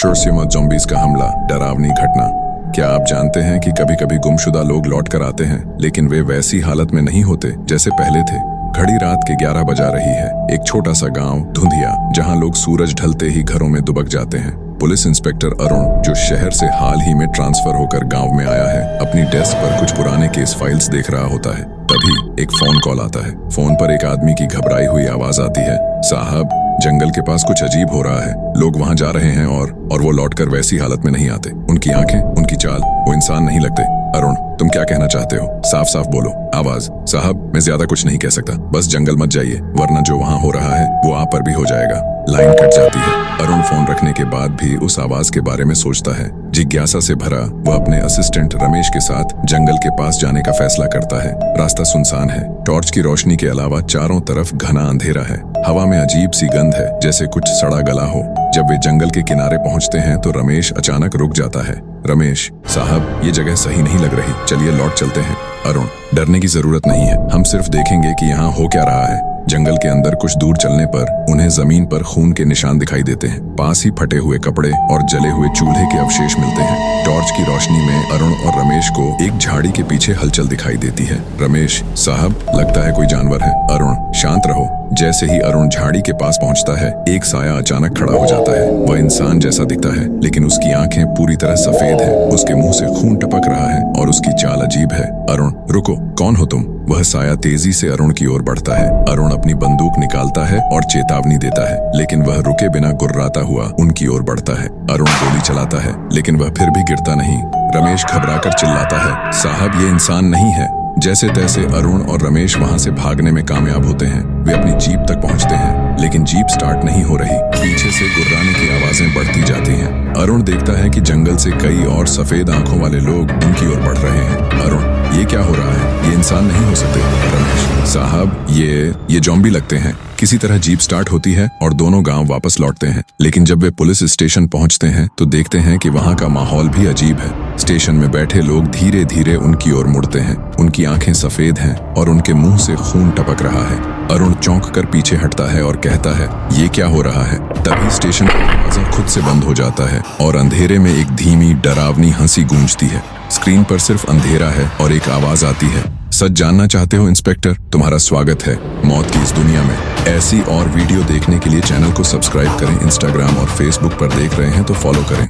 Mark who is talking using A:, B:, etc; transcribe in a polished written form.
A: चोरसिमा zombies का हमला, डरावनी घटना। क्या आप जानते हैं कि कभी कभी गुमशुदा लोग लौट कर आते हैं, लेकिन वे वैसी हालत में नहीं होते जैसे पहले थे। घड़ी रात के 11 बजा रही है। एक छोटा सा गांव धुंधिया, जहां लोग सूरज ढलते ही घरों में दुबक जाते हैं। पुलिस इंस्पेक्टर अरुण, जो शहर से हाल ही में ट्रांसफर होकर गांव में आया है, अपनी डेस्क पर कुछ पुराने केस फाइल्स देख रहा होता है। तभी एक फोन कॉल आता है। फोन पर एक आदमी की घबराई हुई आवाज आती है, साहब, जंगल के पास कुछ अजीब हो रहा है। लोग वहां जा रहे हैं और वो लौटकर वैसी हालत में नहीं आते। उनकी आंखें, उनकी चाल, वो इंसान नहीं लगते। अरुण, तुम क्या कहना चाहते हो? साफ साफ बोलो। आवाज, साहब, मैं ज्यादा कुछ नहीं कह सकता, बस जंगल मत जाइए, वरना जो वहां हो रहा है वो आप पर भी हो जाएगा। लाइन कट जाती है। अरुण फोन रखने के बाद भी उस आवाज के बारे में सोचता है। जिज्ञासा से भरा वह अपने असिस्टेंट रमेश के साथ जंगल के पास जाने का फैसला करता है। रास्ता सुनसान है। टॉर्च की रोशनी के अलावा चारों तरफ घना अंधेरा है। हवा में अजीब सी गंध है, जैसे कुछ सड़ा गला हो। जब वे जंगल के किनारे पहुंचते हैं तो रमेश अचानक रुक जाता है। रमेश, साहब, ये जगह सही नहीं लग रही, चलिए लौट चलते हैं। अरुण, डरने की जरूरत नहीं है, हम सिर्फ देखेंगे कि यहाँ हो क्या रहा है। जंगल के अंदर कुछ दूर चलने पर उन्हें जमीन पर खून के निशान दिखाई देते हैं। पास ही फटे हुए कपड़े और जले हुए चूल्हे के अवशेष मिलते हैं। टॉर्च की रोशनी में अरुण और रमेश को एक झाड़ी के पीछे हलचल दिखाई देती है। रमेश, साहब, लगता है कोई जानवर है। अरुण, शांत रहो। जैसे ही अरुण झाड़ी के पास पहुंचता है, एक साया अचानक खड़ा हो जाता है। वह इंसान जैसा दिखता है, लेकिन उसकी आंखें पूरी तरह सफेद है। उसके मुंह से खून टपक रहा है और उसकी चाल अजीब है। अरुण, रुको, कौन हो तुम? वह साया तेजी से अरुण की ओर बढ़ता है। अरुण अपनी बंदूक निकालता है और चेतावनी देता है, लेकिन वह रुके बिना गुर्राता हुआ उनकी ओर बढ़ता है। अरुण गोली चलाता है, लेकिन वह फिर भी गिरता नहीं। रमेश घबराकर चिल्लाता है, साहब, ये इंसान नहीं है। जैसे तैसे अरुण और रमेश वहां से भागने में कामयाब होते हैं। वे अपनी जीप तक पहुंचते हैं, लेकिन जीप स्टार्ट नहीं हो रही। पीछे से गुर्राने की आवाजें बढ़ती जाती हैं। अरुण देखता है कि जंगल से कई और सफेद आंखों वाले लोग उनकी ओर बढ़ रहे हैं। अरुण, ये क्या हो रहा है? ये इंसान नहीं हो सकते। रमेश, साहब, ये ज़ॉम्बी लगते हैं। किसी तरह जीप स्टार्ट होती है और दोनों गांव वापस लौटते हैं। लेकिन जब वे पुलिस स्टेशन पहुंचते हैं तो देखते हैं कि वहां का माहौल भी अजीब है। स्टेशन में बैठे लोग धीरे धीरे उनकी ओर मुड़ते हैं। उनकी आंखें सफेद हैं और उनके मुंह से खून टपक रहा है। अरुण चौंक कर पीछे हटता है और कहता है, ये क्या हो रहा है? तभी स्टेशन का दरवाजा खुद से बंद हो जाता है और अंधेरे में एक धीमी डरावनी हंसी गूंजती है। स्क्रीन पर सिर्फ अंधेरा है और एक आवाज आती है, सच जानना चाहते हो इंस्पेक्टर? तुम्हारा स्वागत है मौत की इस दुनिया में। ऐसी और वीडियो देखने के लिए चैनल को सब्सक्राइब करें। इंस्टाग्राम और फेसबुक पर देख रहे हैं तो फॉलो करें।